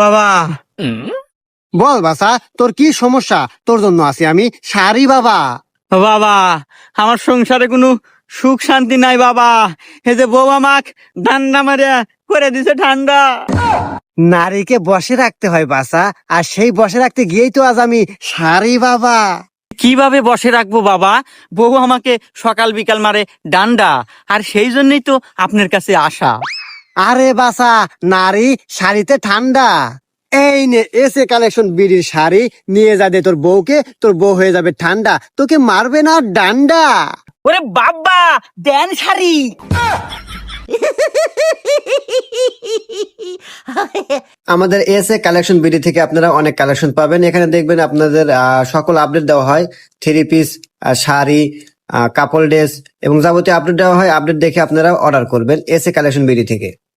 বাবা, বল বাসা, তোর কি সমস্যা? তোর জন্য আছি আমি শাড়ি বাবা। বাবা, আমার সংসারে কোনো সুখ শান্তি নাই বাবা। এই যে বউ আমাক ডান্ডা মারিয়া করে দিছে ঠান্ডা। নারীকে বসে রাখতে হয় বাসা, আর সেই বসে রাখতে গিয়েই তো আজ আমি শাড়ি বাবা। কিভাবে বসে রাখবো বাবা? বউ আমাকে সকাল বিকাল মারে ডান্ডা, আর সেই জন্যই তো আপনার কাছে আসা। আরে বাসা, নারী শাড়িতে ঠান্ডা। এই নে এসে কালেকশন বিড়ির শাড়ি, নিয়ে যা দে তোর বউকে, তোর বউ হয়ে যাবে ঠান্ডা, তোকে মারবে না ডান্ডা। ওরে বাবা, দেন শাড়ি। আমাদের এসে কালেকশন বিডি থেকে আপনারা অনেক কালেকশন পাবেন। এখানে দেখবেন আপনাদের সকল আপডেট দেওয়া হয়, three piece, sari, couple dress এবং যাবতীয় আপডেট দেওয়া হয়। আপডেট দেখে আপনারা অর্ডার করবেন এসে কালেকশন বিডি থেকে।